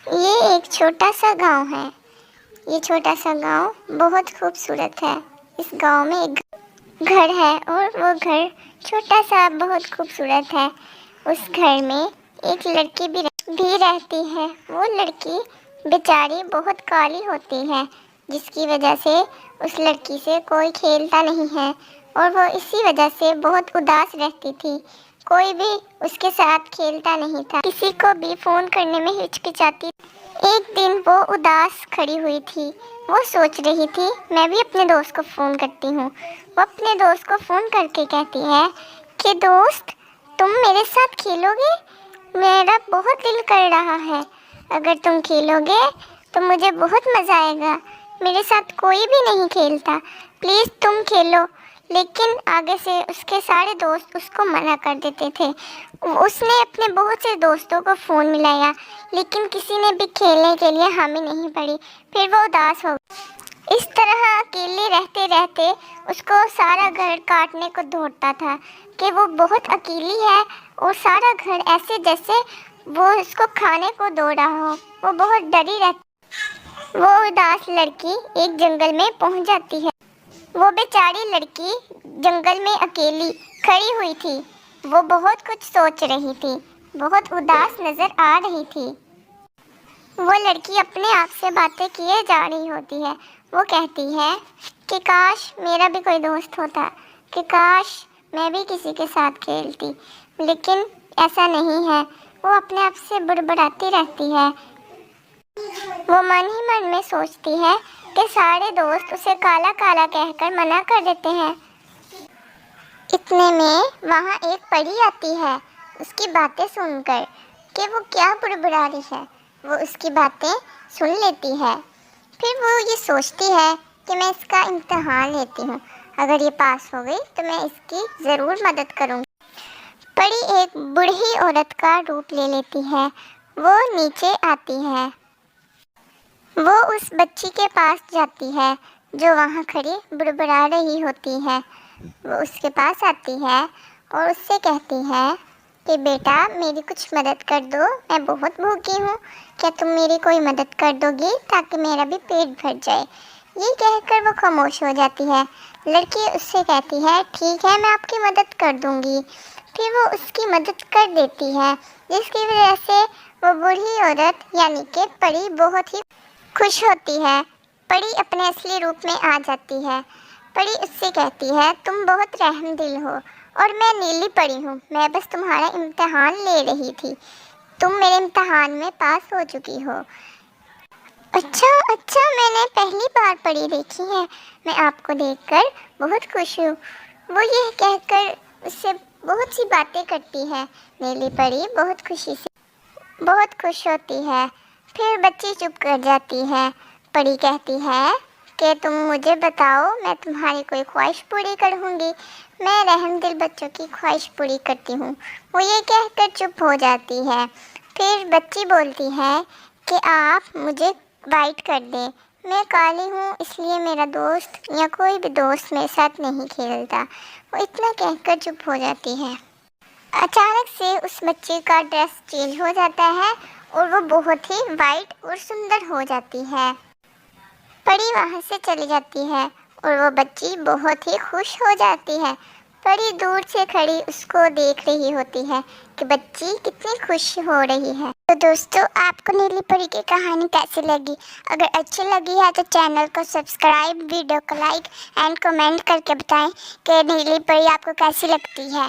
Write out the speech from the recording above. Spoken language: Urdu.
یہ ایک چھوٹا سا گاؤں ہے۔ یہ چھوٹا سا گاؤں بہت خوبصورت ہے۔ اس گاؤں میں ایک گھر ہے اور وہ گھر چھوٹا سا بہت خوبصورت ہے۔ اس گھر میں ایک لڑکی بھی رہتی ہے۔ وہ لڑکی بیچاری بہت کالی ہوتی ہے، جس کی وجہ سے اس لڑکی سے کوئی کھیلتا نہیں ہے اور وہ اسی وجہ سے بہت اداس رہتی تھی۔ کوئی بھی اس کے ساتھ کھیلتا نہیں تھا، کسی کو بھی فون کرنے میں ہچکچاتی۔ ایک دن وہ اداس کھڑی ہوئی تھی۔ وہ سوچ رہی تھی میں بھی اپنے دوست کو فون کرتی ہوں۔ وہ اپنے دوست کو فون کر کے کہتی ہے کہ دوست، تم میرے ساتھ کھیلو گے؟ میرا بہت دل کر رہا ہے۔ اگر تم کھیلو گے تو مجھے بہت مزہ آئے گا۔ میرے ساتھ کوئی بھی نہیں کھیلتا، پلیز تم کھیلو۔ لیکن آگے سے اس کے سارے دوست اس کو منع کر دیتے تھے۔ اس نے اپنے بہت سے دوستوں کو فون ملایا، لیکن کسی نے بھی کھیلنے کے لیے حامی نہیں پڑی۔ پھر وہ اداس ہو گئی۔ اس طرح اکیلے رہتے رہتے اس کو سارا گھر کاٹنے کو دوڑتا تھا کہ وہ بہت اکیلی ہے اور سارا گھر ایسے جیسے وہ اس کو کھانے کو دوڑ رہا ہو۔ وہ بہت ڈری رہتی۔ وہ اداس لڑکی ایک جنگل میں پہنچ جاتی ہے۔ وہ بیچاری لڑکی جنگل میں اکیلی کھڑی ہوئی تھی۔ وہ بہت کچھ سوچ رہی تھی، بہت اداس نظر آ رہی تھی۔ وہ لڑکی اپنے آپ سے باتیں کیے جا رہی ہوتی ہے۔ وہ کہتی ہے کہ کاش میرا بھی کوئی دوست ہوتا، کہ کاش میں بھی کسی کے ساتھ کھیلتی، لیکن ایسا نہیں ہے۔ وہ اپنے آپ سے بڑبڑاتی رہتی ہے۔ وہ من ہی من میں سوچتی ہے کہ سارے دوست اسے کالا کالا کہہ کر منع کر دیتے ہیں۔ اتنے میں وہاں ایک پری آتی ہے، اس کی باتیں سن کر کہ وہ کیا بڑبڑا رہی ہے۔ وہ اس کی باتیں سن لیتی ہے۔ پھر وہ یہ سوچتی ہے کہ میں اس کا امتحان لیتی ہوں، اگر یہ پاس ہو گئی تو میں اس کی ضرور مدد کروں گی۔ پری ایک بوڑھی عورت کا روپ لے لیتی ہے۔ وہ نیچے آتی ہے۔ وہ اس بچی کے پاس جاتی ہے جو وہاں کھڑی بڑبڑا رہی ہوتی ہے۔ وہ اس کے پاس آتی ہے اور اس سے کہتی ہے کہ بیٹا میری کچھ مدد کر دو، میں بہت بھوکی ہوں، کیا تم میری کوئی مدد کر دو گی تاکہ میرا بھی پیٹ بھر جائے؟ یہ کہہ کر وہ خاموش ہو جاتی ہے۔ لڑکی اس سے کہتی ہے ٹھیک ہے، میں آپ کی مدد کر دوں گی۔ پھر وہ اس کی مدد کر دیتی ہے، جس کی وجہ سے وہ بوڑھی عورت یعنی کہ پری بہت ہی خوش ہوتی ہے۔ پری اپنے اصلی روپ میں آ جاتی ہے۔ پری اس سے کہتی ہے تم بہت رحم دل ہو اور میں نیلی پری ہوں، میں بس تمہارا امتحان لے رہی تھی، تم میرے امتحان میں پاس ہو چکی ہو۔ اچھا میں نے پہلی بار پری دیکھی ہے، میں آپ کو دیکھ کر بہت خوش ہوں۔ وہ یہ کہہ کر اس سے بہت سی باتیں کرتی ہے۔ نیلی پری بہت خوش ہوتی ہے۔ پھر بچی چپ کر جاتی ہے۔ پری کہتی ہے کہ تم مجھے بتاؤ، میں تمہاری کوئی خواہش پوری کروں گی، میں رحم دل بچوں کی خواہش پوری کرتی ہوں۔ وہ یہ کہہ کر چپ ہو جاتی ہے۔ پھر بچی بولتی ہے کہ آپ مجھے وائٹ کر دیں، میں کالی ہوں اس لیے میرا دوست یا کوئی بھی دوست میرے ساتھ نہیں کھیلتا۔ وہ اتنا کہہ کر چپ ہو جاتی ہے۔ اچانک سے اس بچے کا ڈریس چینج ہو جاتا ہے اور وہ بہت ہی وائٹ اور سندر ہو جاتی ہے۔ پری وہاں سے چلی جاتی ہے اور وہ بچی بہت ہی خوش ہو جاتی ہے۔ پری دور سے کھڑی اس کو دیکھ رہی ہوتی ہے کہ بچی کتنی خوش ہو رہی ہے۔ تو دوستو، آپ کو نیلی پری کی کہانی کیسی لگی؟ اگر اچھی لگی ہے تو چینل کو سبسکرائب، ویڈیو کو لائک اینڈ کمنٹ کر کے بتائیں کہ نیلی پری آپ کو کیسی لگتی ہے۔